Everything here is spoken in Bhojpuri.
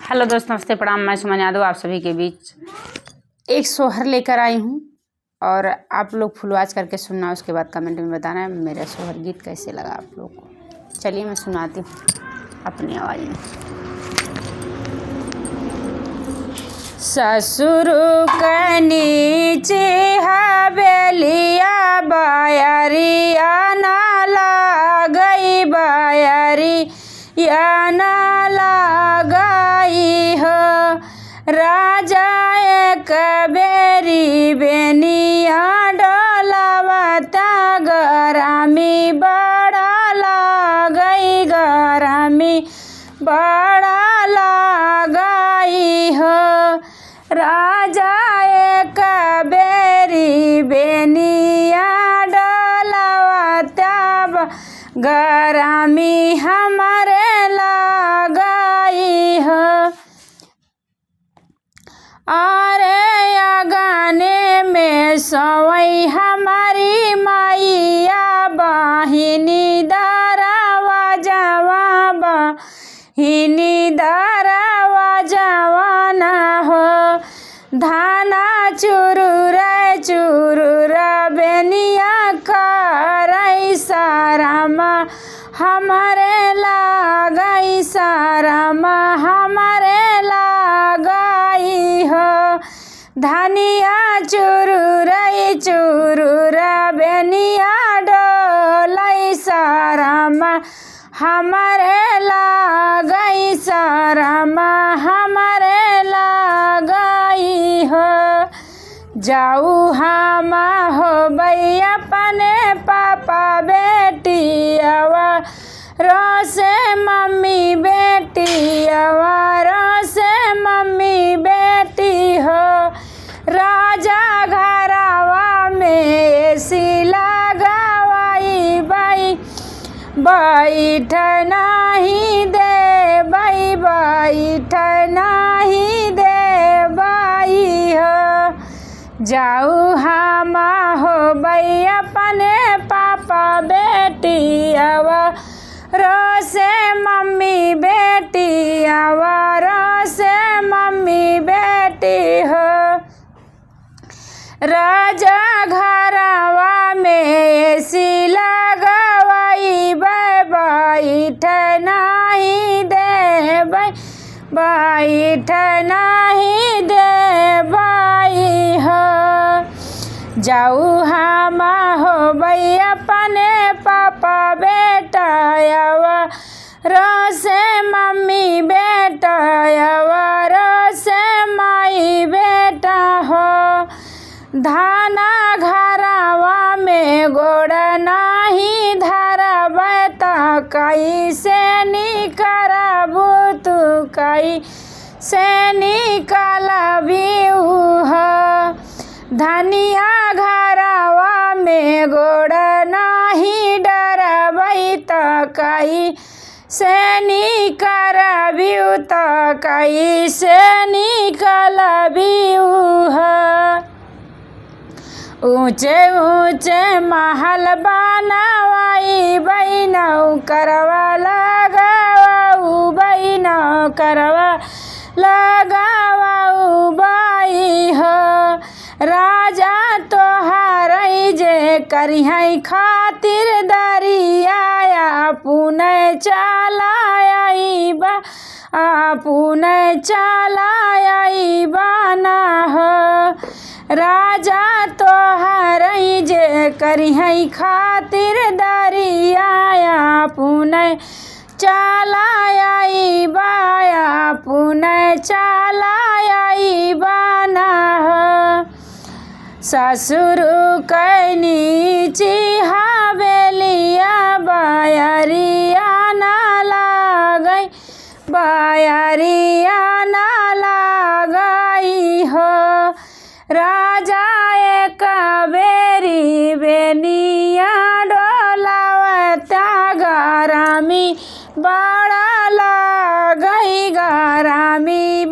हेलो दोस्तों, नमस्ते, प्रणाम। मैं सुमन यादव आप सभी के बीच एक सोहर लेकर आई हूँ और आप लोग फुलवाज करके सुनना, उसके बाद कमेंट में बताना है मेरा सोहर गीत कैसे लगा आप लोग को। चलिए मैं सुनाती हूँ अपनी आवाज़ में। ससुर के नीचे हवेलिया बायरिया नाला गई, बायरिया नाला गई हो। राजा एक बेरी बेनिया डोलावता गरामी बड़ा लागई, गरामी बड़ा लागई हो। राजा एक बेरी बेनिया डोलावता गरामी हमारे लागई हो। अरे या गाने में सवई हमारी मैया बहिनी दरवा जवा, बहिनी दरवा जवाना हो। धाना चुरुर चुरुर बेनिया करई सारामा हमारे लागई, सारामा हमारे लागई हो। धनिया चुरुर चुरुर बेनिया डोलई सारामा हमारे लागई, सारामा हमारे लागई हो। जाऊ हम हो बई अपने पापा बेटियावा रोसे मम्मी बेटियावा, रोसे मम्मी बेटी हो। राजा घरवा में एसी लगावाई बाई, बैठ नहीं दे बाई, बैठ नहीं दे बाई हो। जाऊ हम हो बई अपने पापा बेटियावा रोसे मम्मी बेटियावा, रोसे मम्मी बेटी हो। राजा घरवा में एसी लगवाई बैठ नहीं दे बाई, बैठ नहीं दे बाई हो। जाऊ हम हो बई अपने पापा बेटायावा रोसे मम्मी बेटायावा, रोसे माई बेटा हो। धाना घरवा में गोड़ नहीं धरबै त कैसे निकरबू तू, कैसे निकलबी हो। धनिया घरवा में गोड़ नहीं डरबै त कैसे निकरबी, त कैसे निकलबी हो। ऊंचे ऊंचे महल बनवाई बैनौ करवा लगाऊ, बैनौ करवा लगाऊ बाई हो। राजा तोहार जे करिहै खातिर दरिया पुने चलाई बा, पुने चलाई बाना हो। राजा तोहार जे करिहै खातिर दरिया पुने चलाई बाया, पुने चलाई बाना हो। ससुर के नीचे हवेलिया बायरिया ना लागई, बायरिया ना लागई हो। राजा एक बेरी बेनिया डोलावता गरामी बड़ा लागई, गरामी